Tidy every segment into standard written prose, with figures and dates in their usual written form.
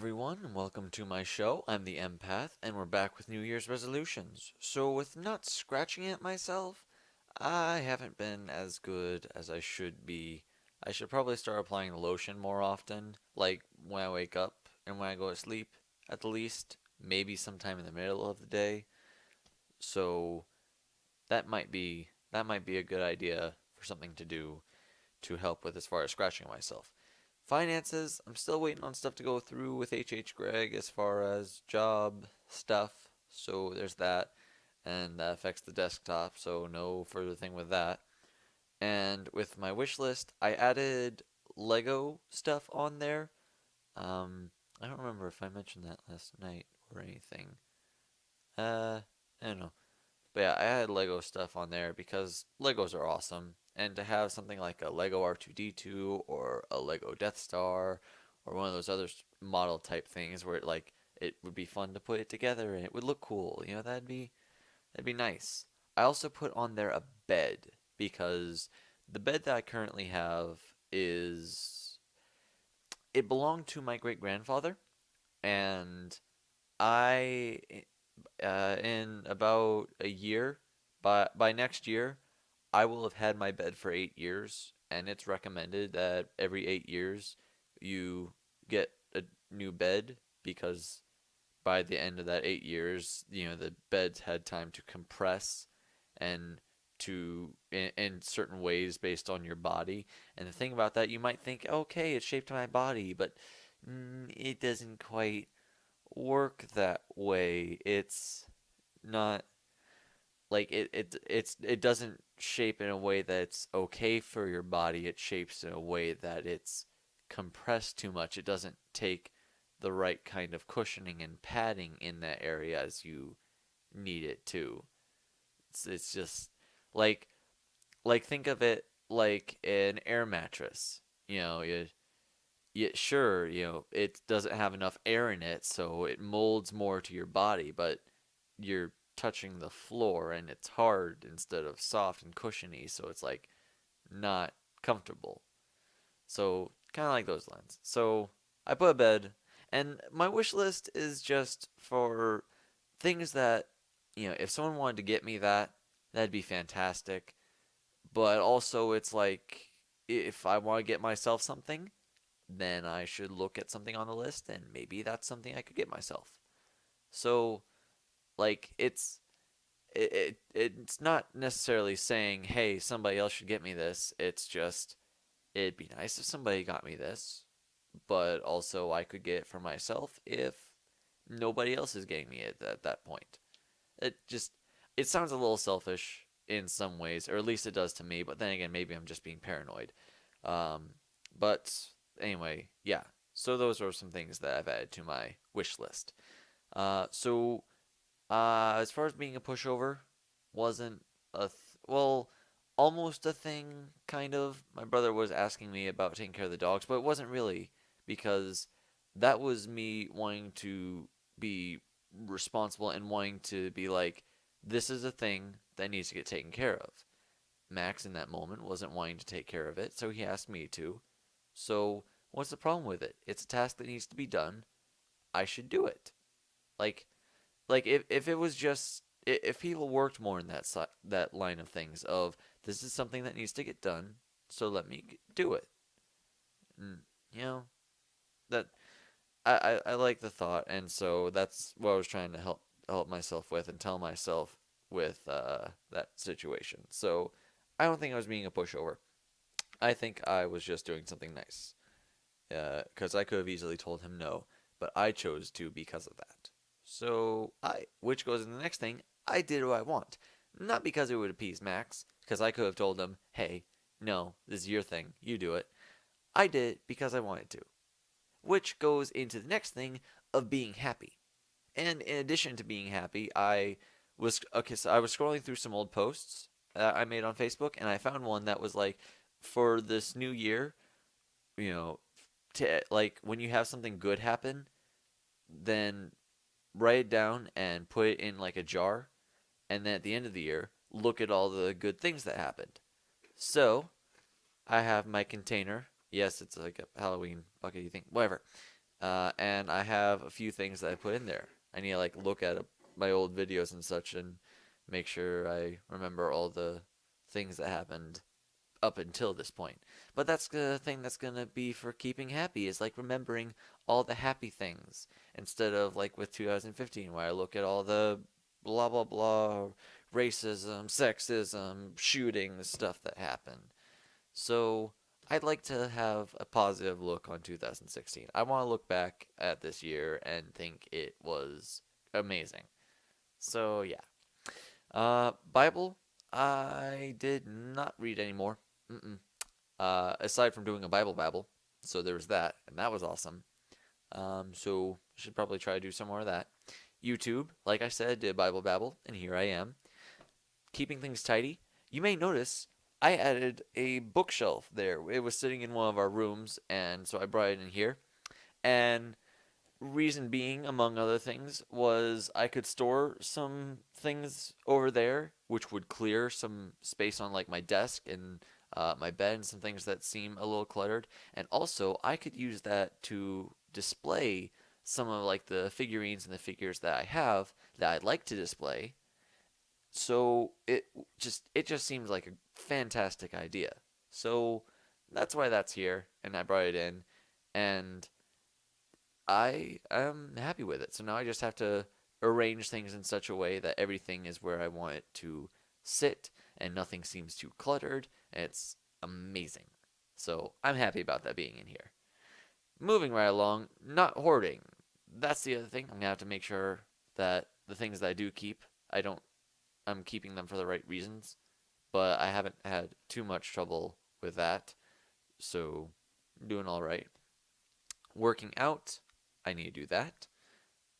everyone, and welcome to my show. I'm the Empath, and we're back with New Year's resolutions. So, with not scratching at myself, I haven't been as good as I should be. I should probably start applying lotion more often, like when I wake up and when I go to sleep, at the least. Maybe sometime in the middle of the day. So, that might be a good idea for something to do to help with as far as scratching myself. Finances, I'm still waiting on stuff to go through with H Greg as far as job stuff. So there's that. And that affects the desktop, so no further thing with that. And with my wish list, I added Lego stuff on there. I don't remember if I mentioned that last night or anything. I don't know. But yeah, I had Lego stuff on there because Legos are awesome. And to have something like a Lego R2D2 or a Lego Death Star or one of those other model type things where it would be fun to put it together and it would look cool. That'd be nice. I also put on there a bed because the bed that I currently have is it belonged to my great grandfather, and I in about a year, by next year, I will have had my bed for 8 years, and it's recommended that every 8 years you get a new bed because by the end of that 8 years, the bed's had time to compress and in certain ways based on your body. And the thing about that, you might think, okay, it's shaped to my body, but it doesn't quite work that way. It's not like it doesn't shape in a way that's okay for your body. It shapes in a way that it's compressed too much. It doesn't take the right kind of cushioning and padding in that area as you need it to. It's just like think of it like an air mattress. Sure, it doesn't have enough air in it, so it molds more to your body, but you're touching the floor and it's hard instead of soft and cushiony, so it's like not comfortable. So, kind of like those lines. So, I put a bed, and my wish list is just for things that, if someone wanted to get me that, that'd be fantastic. But also, it's like, if I want to get myself something, then I should look at something on the list, and maybe that's something I could get myself. So, like, it's not necessarily saying, hey, somebody else should get me this. It's just it'd be nice if somebody got me this, but also I could get it for myself if nobody else is getting me it at that point. It just it sounds a little selfish in some ways, or at least it does to me. But then again, maybe I'm just being paranoid. Um, but anyway, yeah. So those are some things that I've added to my wish list. As far as being a pushover, wasn't well, almost a thing, kind of. My brother was asking me about taking care of the dogs, but it wasn't really because that was me wanting to be responsible and wanting to be like, this is a thing that needs to get taken care of. Max in that moment wasn't wanting to take care of it, so he asked me to. So, what's the problem with it? It's a task that needs to be done. I should do it. Like, if it was just if people worked more in that line of things of this is something that needs to get done, so let me do it. And, you know that I like the thought, and so that's what I was trying to help myself with and tell myself with that situation. So I don't think I was being a pushover. I think I was just doing something nice. Because I could have easily told him no, but I chose to because of that. Which goes in the next thing, I did what I want. Not because it would appease Max, because I could have told him, hey, no, this is your thing, you do it. I did it because I wanted to. Which goes into the next thing of being happy. And in addition to being happy, so I was scrolling through some old posts that I made on Facebook, and I found one that was like, for this new year, you know, like when you have something good happen, then write it down and put it in like a jar, and then at the end of the year, look at all the good things that happened. So I have my container. Yes, it's like a Halloween bucket. You think whatever. And I have a few things that I put in there. I need to like look at my old videos and such and make sure I remember all the things that happened up until this point. But that's the thing that's gonna be for keeping happy is like remembering all the happy things instead of like with 2015 where I look at all the blah blah blah racism, sexism, shootings, stuff that happened. So I'd like to have a positive look on 2016. I want to look back at this year and think it was amazing. So yeah. Bible, I did not read anymore. Mm-mm. Aside from doing a Bible Babble, so there was that, and that was awesome. So I should probably try to do some more of that. YouTube, like I said, did Bible Babble, and here I am, keeping things tidy. You may notice I added a bookshelf there. It was sitting in one of our rooms, and so I brought it in here. And reason being, among other things, was I could store some things over there, which would clear some space on like my desk and my bed and some things that seem a little cluttered. And also, I could use that to display some of like the figurines and the figures that I have that I'd like to display. So it just seems like a fantastic idea. So that's why that's here, and I brought it in, and I am happy with it. So now I just have to arrange things in such a way that everything is where I want it to sit and nothing seems too cluttered. And it's amazing. So I'm happy about that being in here. Moving right along, not hoarding. That's the other thing. I'm gonna have to make sure that the things that I do keep, I'm keeping them for the right reasons. But I haven't had too much trouble with that. So I'm doing all right. Working out, I need to do that.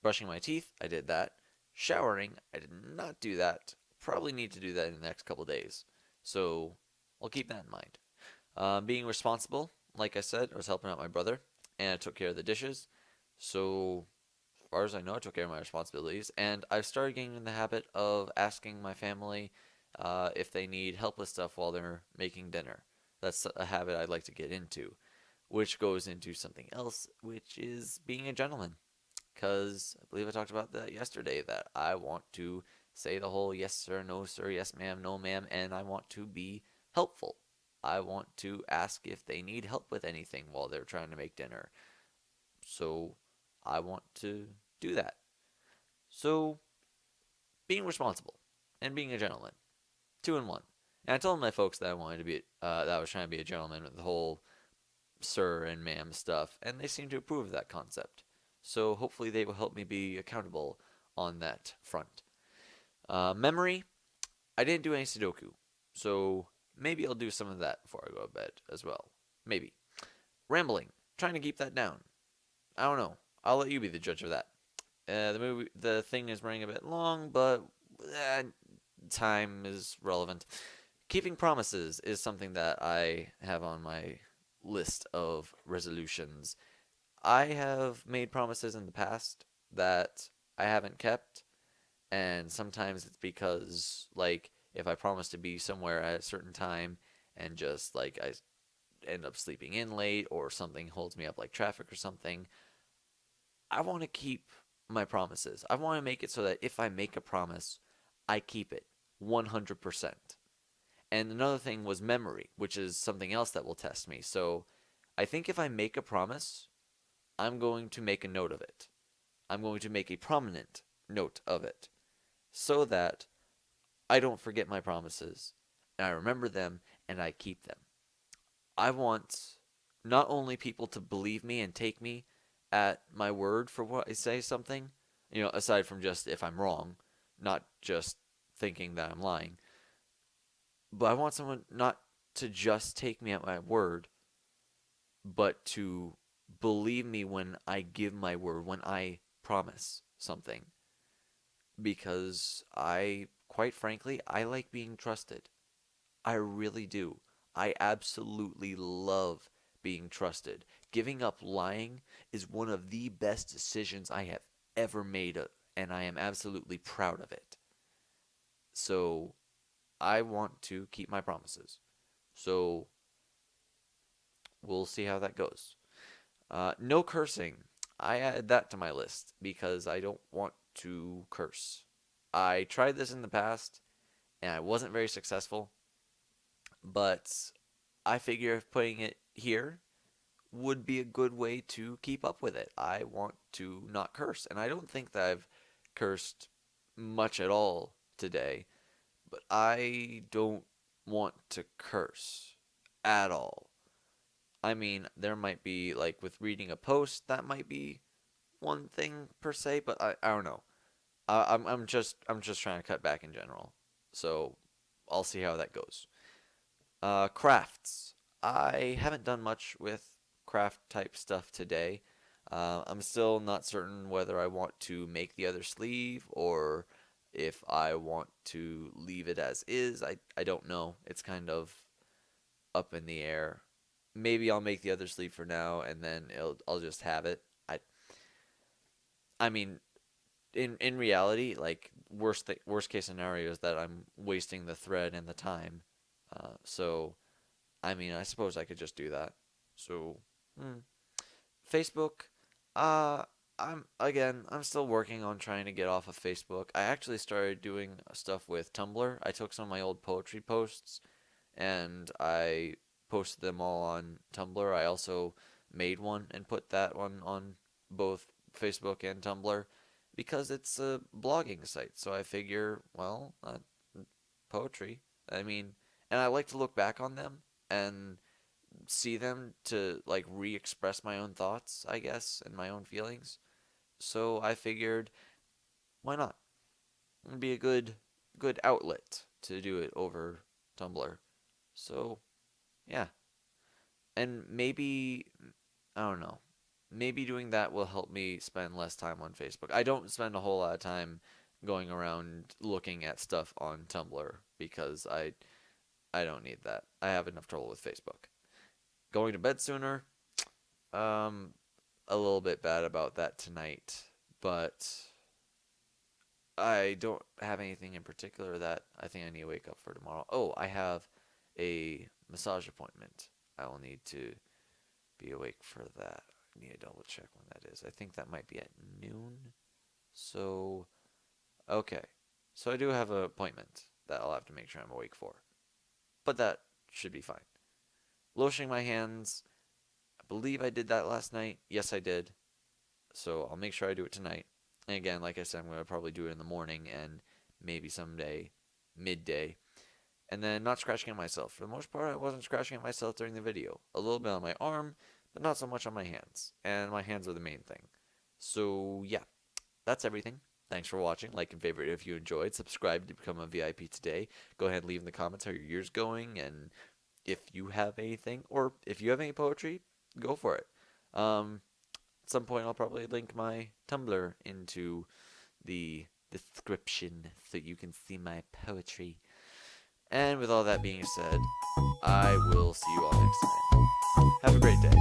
Brushing my teeth, I did that. Showering, I did not do that. Probably need to do that in the next couple days. So I'll keep that in mind. Being responsible, like I said, I was helping out my brother and I took care of the dishes. So, as far as I know, I took care of my responsibilities. And I've started getting in the habit of asking my family if they need help with stuff while they're making dinner. That's a habit I'd like to get into, which goes into something else, which is being a gentleman. Because I believe I talked about that yesterday, that I want to say the whole yes sir, no sir, yes ma'am, no ma'am, and I want to be helpful. I want to ask if they need help with anything while they're trying to make dinner. So I want to do that. So being responsible and being a gentleman, two in one. And I told my folks that I wanted to be, that I was trying to be a gentleman with the whole sir and ma'am stuff, and they seem to approve of that concept. So hopefully they will help me be accountable on that front. Memory, I didn't do any Sudoku, so maybe I'll do some of that before I go to bed as well. Maybe. Rambling, trying to keep that down. I don't know. I'll let you be the judge of that. The thing is running a bit long, but uh, time is relevant. Keeping promises is something that I have on my list of resolutions. I have made promises in the past that I haven't kept, and sometimes it's because, like, if I promise to be somewhere at a certain time and just, like, I end up sleeping in late or something holds me up, like traffic or something, I want to keep my promises. I want to make it so that if I make a promise, I keep it 100%. And another thing was memory, which is something else that will test me. So I think if I make a promise, I'm going to make a note of it. I'm going to make a prominent note of it so that I don't forget my promises and I remember them and I keep them. I want not only people to believe me and take me at my word for what I say something, aside from just if I'm wrong, not just thinking that I'm lying, but I want someone not to just take me at my word, but to believe me when I give my word, when I promise something. Because quite frankly, I like being trusted. I really do. I absolutely love being trusted. Giving up lying is one of the best decisions I have ever made, and I am absolutely proud of it. So I want to keep my promises. So we'll see how that goes. No cursing. I added that to my list because I don't want to curse. I tried this in the past and I wasn't very successful, but I figure if putting it here would be a good way to keep up with it. I want to not curse, and I don't think that I've cursed much at all today, but I don't want to curse at all. I mean, there might be like with reading a post, that might be one thing per se, but I don't know. I'm just trying to cut back in general. So I'll see how that goes. Crafts. I haven't done much with craft type stuff today. I'm still not certain whether I want to make the other sleeve or if I want to leave it as is. I don't know. It's kind of up in the air. Maybe I'll make the other sleeve for now and then I'll just have it. I mean, in reality, like worst case scenario is that I'm wasting the thread and the time. So I mean, I suppose I could just do that. So, hmm. Facebook, uh, I'm still working on trying to get off of Facebook. I actually started doing stuff with Tumblr. I took some of my old poetry posts and I posted them all on Tumblr. I also made one and put that one on both Facebook and Tumblr because it's a blogging site. So I figure, well, poetry. I mean, and I like to look back on them and see them to like re-express my own thoughts, I guess, and my own feelings. So I figured, why not? It'd be a good outlet to do it over Tumblr. So, yeah. And maybe I don't know. Maybe doing that will help me spend less time on Facebook. I don't spend a whole lot of time going around looking at stuff on Tumblr because I don't need that. I have enough trouble with Facebook. Going to bed sooner, um, a little bit bad about that tonight, but I don't have anything in particular that I think I need to wake up for tomorrow. Oh, I have a massage appointment. I will need to be awake for that. I need to double check when that is. I think that might be at noon. So, okay. So I do have an appointment that I'll have to make sure I'm awake for. But that should be fine. Lotioning my hands. I believe I did that last night. Yes, I did. So I'll make sure I do it tonight. And again, like I said, I'm going to probably do it in the morning and maybe someday midday. And then not scratching at myself. For the most part, I wasn't scratching at myself during the video. A little bit on my arm, but not so much on my hands. And my hands are the main thing. So yeah, that's everything. Thanks for watching. Like and favorite if you enjoyed. Subscribe to become a VIP today. Go ahead and leave in the comments how your year's going and if you have anything or if you have any poetry, go for it. At some point I'll probably link my Tumblr into the description so you can see my poetry. And with all that being said, I will see you all next time. Have a great day.